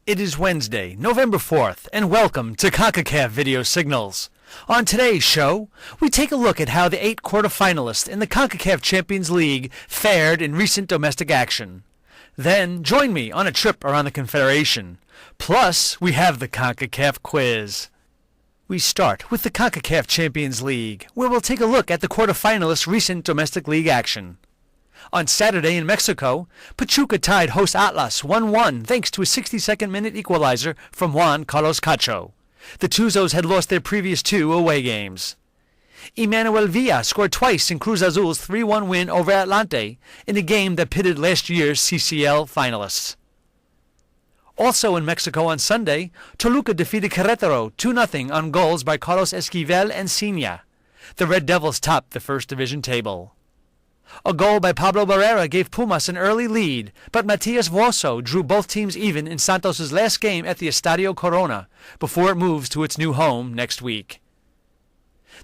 It is Wednesday, November 4th, and welcome to CONCACAF VideoSignals. On today's show, we take a look at how the 8 quarterfinalists in the CONCACAF Champions League fared in recent domestic action. Then, join me on a trip around the Confederation. Plus, we have the CONCACAF quiz. We start with the CONCACAF Champions League, where we'll take a look at the quarterfinalists' recent domestic league action. On Saturday in Mexico, Pachuca tied host Atlas 1-1 thanks to a 62nd minute equalizer from Juan Carlos Cacho. The Tuzos had lost their previous 2 away games. Emmanuel Villa scored twice in Cruz Azul's 3-1 win over Atlante in a game that pitted last year's CCL finalists. Also in Mexico on Sunday, Toluca defeated Querétaro 2-0 on goals by Carlos Esquivel and Ciña. The Red Devils topped the First Division table. A goal by Pablo Barrera gave Pumas an early lead, but Matias Vosso drew both teams even in Santos' last game at the Estadio Corona before it moves to its new home next week.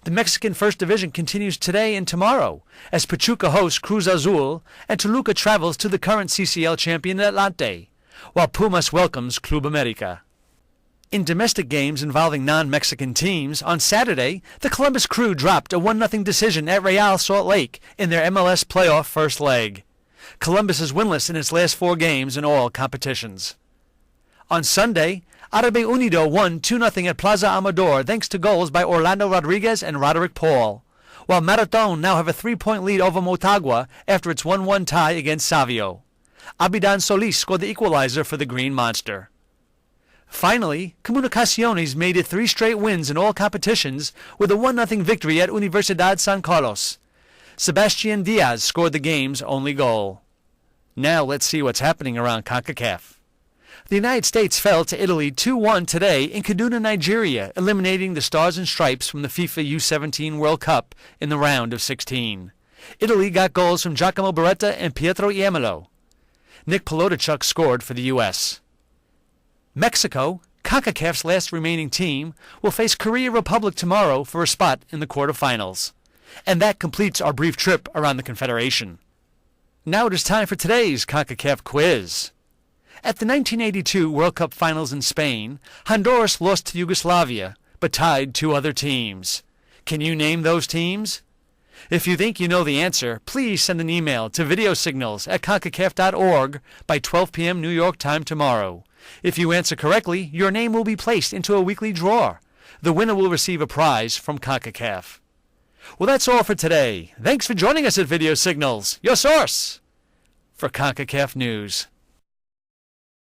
The Mexican First Division continues today and tomorrow as Pachuca hosts Cruz Azul and Toluca travels to the current CCL champion Atlante, while Pumas welcomes Club America. In domestic games involving non-Mexican teams, on Saturday, the Columbus Crew dropped a 1-0 decision at Real Salt Lake in their MLS playoff first leg. Columbus is winless in its last 4 games in all competitions. On Sunday, Árabe Unido won 2-0 at Plaza Amador thanks to goals by Orlando Rodriguez and Roderick Paul, while Marathon now have a 3-point lead over Motagua after its 1-1 tie against Savio. Abidan Solis scored the equalizer for the Green Monster. Finally, Comunicaciones made it 3 straight wins in all competitions with a 1-0 victory at Universidad San Carlos. Sebastian Diaz scored the game's only goal. Now let's see what's happening around CONCACAF. The United States fell to Italy 2-1 today in Kaduna, Nigeria, eliminating the Stars and Stripes from the FIFA U-17 World Cup in the round of 16. Italy got goals from Giacomo Beretta and Pietro Iemolo. Nick Polotachuk scored for the U.S. Mexico, CONCACAF's last remaining team, will face Korea Republic tomorrow for a spot in the quarterfinals. And that completes our brief trip around the Confederation. Now it is time for today's CONCACAF quiz. At the 1982 World Cup Finals in Spain, Honduras lost to Yugoslavia, but tied 2 other teams. Can you name those teams? If you think you know the answer, please send an email to videosignals@concacaf.org by 12 p.m. New York time tomorrow. If you answer correctly, your name will be placed into a weekly draw. The winner will receive a prize from CONCACAF. Well, that's all for today. Thanks for joining us at VideoSignals, your source for CONCACAF news.